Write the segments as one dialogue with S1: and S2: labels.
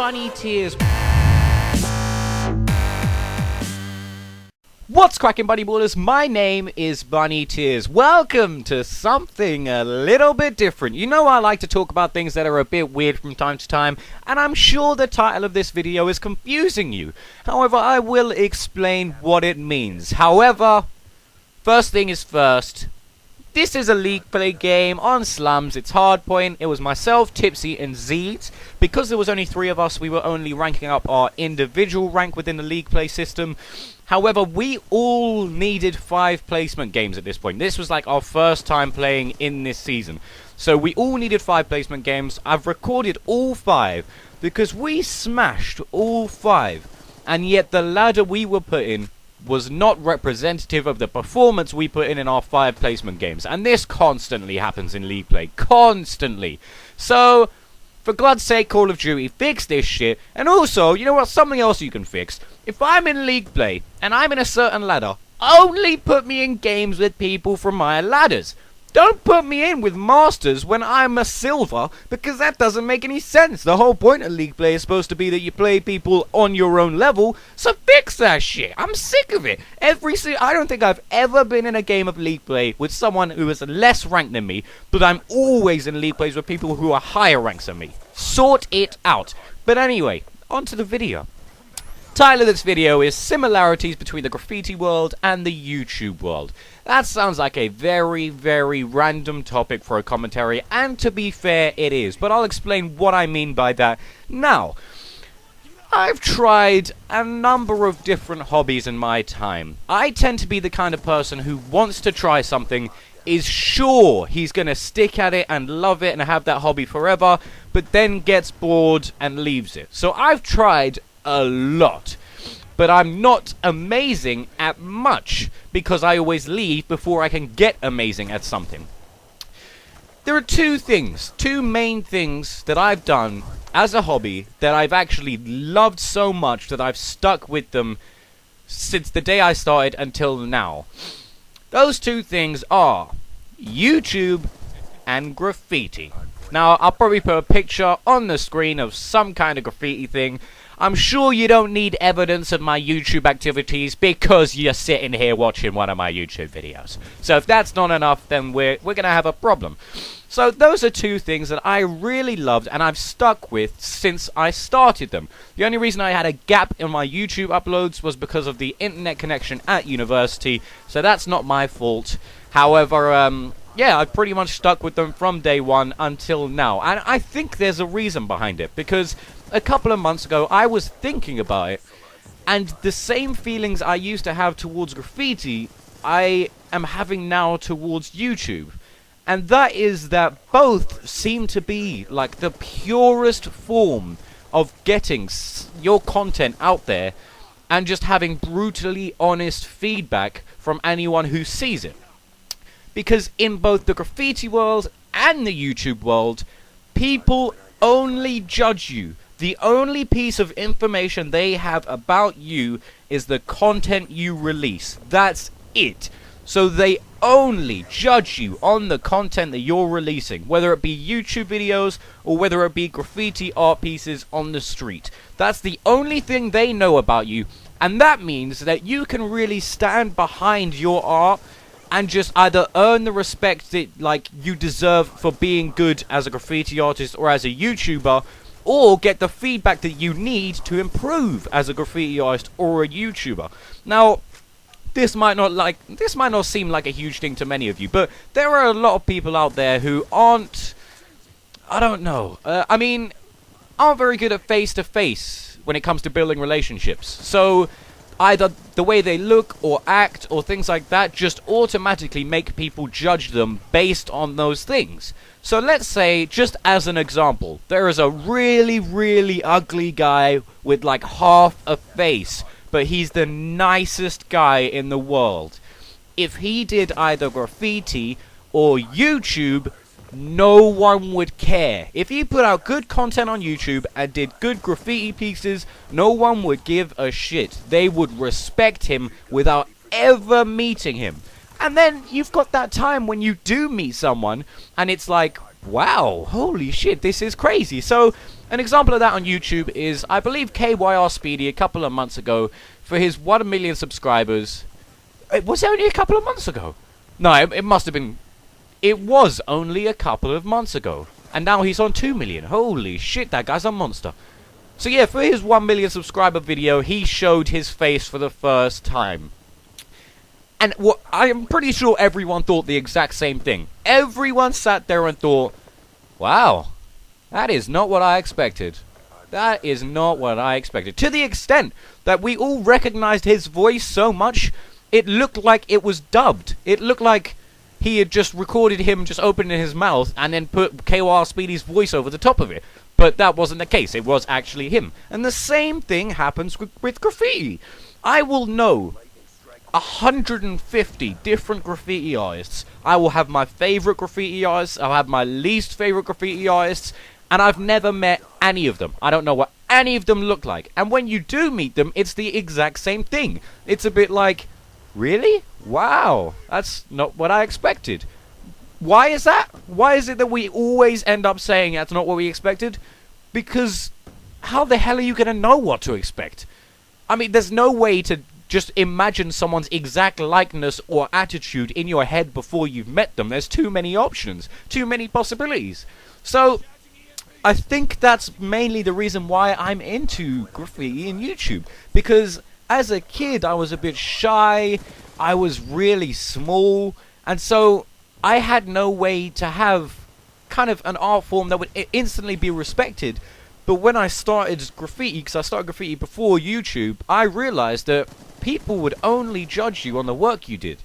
S1: Bunny Tears. What's cracking, Bunny Ballers? My name is Bunny Tears. Welcome to something a little bit different. You know I like to talk about things that are a bit weird from time to time, and I'm sure the title of this video is confusing you. However, I will explain what it means. However, first thing is first. This is a League Play game on Slums. It's Hardpoint. It was myself, Tipsy, and Zeed. Because there was only 3 of us, we were only ranking up our individual rank within the League Play system. However, we all needed 5 placement games at this point. This was like our first time playing in this season. So we all needed 5 placement games. I've recorded all 5 because we smashed all 5. And yet the ladder we were put in was not representative of the performance we put in our 5 placement games. And this constantly happens in League Play. Constantly. So, for God's sake, Call of Duty, fix this shit. And also, you know what, something else you can fix. If I'm in League Play, and I'm in a certain ladder, only put me in games with people from my ladders. Don't put me in with Masters when I'm a Silver, because that doesn't make any sense. The whole point of League Play is supposed to be that you play people on your own level, so fix that shit. I'm sick of it. I don't think I've ever been in a game of League Play with someone who is less ranked than me, but I'm always in League Plays with people who are higher ranks than me. Sort it out. But anyway, on to the video. Title of this video is Similarities Between the Graffiti World and the YouTube World. That sounds like a very, very random topic for a commentary, and to be fair, it is. But I'll explain what I mean by that now. I've tried a number of different hobbies in my time. I tend to be the kind of person who wants to try something, is sure he's going to stick at it and love it and have that hobby forever, but then gets bored and leaves it. So I've tried a lot, but I'm not amazing at much because I always leave before I can get amazing at something. There are two main things that I've done as a hobby that I've actually loved so much that I've stuck with them since the day I started until now. Those 2 things are YouTube and graffiti. Now, I'll probably put a picture on the screen of some kind of graffiti thing. I'm sure you don't need evidence of my YouTube activities because you're sitting here watching one of my YouTube videos. So if that's not enough, then we're going to have a problem. So those are 2 things that I really loved and I've stuck with since I started them. The only reason I had a gap in my YouTube uploads was because of the internet connection at university, so that's not my fault. However, yeah, I've pretty much stuck with them from day one until now. And I think there's a reason behind it, because a couple of months ago I was thinking about it, and the same feelings I used to have towards graffiti, I am having now towards YouTube. And that is that both seem to be like the purest form of getting your content out there and just having brutally honest feedback from anyone who sees it. Because in both the graffiti world and the YouTube world, people only judge you. The only piece of information they have about you is the content you release. That's it. So they only judge you on the content that you're releasing, whether it be YouTube videos or whether it be graffiti art pieces on the street. That's the only thing they know about you, and that means that you can really stand behind your art and just either earn the respect that like you deserve for being good as a graffiti artist or as a YouTuber, or get the feedback that you need to improve as a graffiti artist or a YouTuber. Now, this might not seem like a huge thing to many of you, but there are a lot of people out there who aren't, I don't know, aren't very good at face-to-face when it comes to building relationships. So either the way they look or act or things like that just automatically make people judge them based on those things. So let's say, just as an example, there is a really, really ugly guy with like half a face, but he's the nicest guy in the world. If he did either graffiti or YouTube, no one would care. If he put out good content on YouTube and did good graffiti pieces, no one would give a shit. They would respect him without ever meeting him. And then you've got that time when you do meet someone and it's like, wow, holy shit, this is crazy. So An example of that on YouTube is, I believe, KYR Speedy a couple of months ago, for his 1 million subscribers. Was it only a couple of months ago? No, it must have been. It was only a couple of months ago. And now he's on 2 million. Holy shit, that guy's a monster. So yeah, for his 1 million subscriber video, he showed his face for the first time. And what I am pretty sure everyone thought the exact same thing. Everyone sat there and thought, wow, that is not what I expected. That is not what I expected. To the extent that we all recognized his voice so much, it looked like it was dubbed. It looked like he had just recorded him just opening his mouth and then put KOR Speedy's voice over the top of it. But that wasn't the case. It was actually him. And the same thing happens with graffiti. I will know 150 different graffiti artists. I will have my favorite graffiti artists. I'll have my least favorite graffiti artists. And I've never met any of them. I don't know what any of them look like. And when you do meet them, it's the exact same thing. It's a bit like, really? Wow, that's not what I expected. Why is that? Why is it that we always end up saying that's not what we expected? Because how the hell are you going to know what to expect? I mean, there's no way to just imagine someone's exact likeness or attitude in your head before you've met them. There's too many options, too many possibilities. So I think that's mainly the reason why I'm into graffiti and YouTube. Because as a kid, I was a bit shy, I was really small, and so I had no way to have kind of an art form that would instantly be respected. But when I started graffiti, because I started graffiti before YouTube, I realized that people would only judge you on the work you did.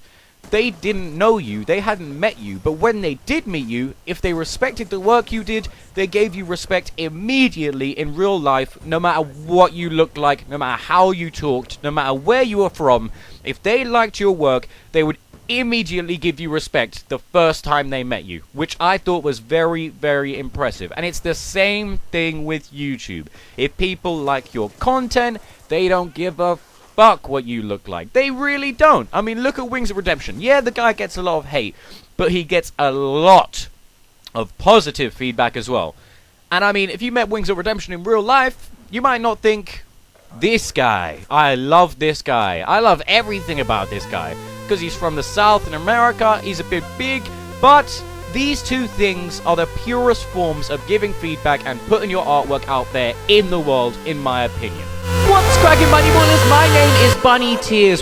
S1: They didn't know you, they hadn't met you, but when they did meet you, if they respected the work you did, they gave you respect immediately in real life, no matter what you looked like, no matter how you talked, no matter where you were from. If they liked your work, they would immediately give you respect the first time they met you, which I thought was very, very impressive. And it's the same thing with YouTube. If people like your content, they don't give a fuck what you look like. They really don't. I mean, look at Wings of Redemption. Yeah, the guy gets a lot of hate, but he gets a lot of positive feedback as well. And I mean, if you met Wings of Redemption in real life, you might not think, this guy, I love this guy, I love everything about this guy, because he's from the South in America, he's a bit big, but these two things are the purest forms of giving feedback and putting your artwork out there in the world, in my opinion. What's cracking, Bunny Ballers? My name is Bunny Tears.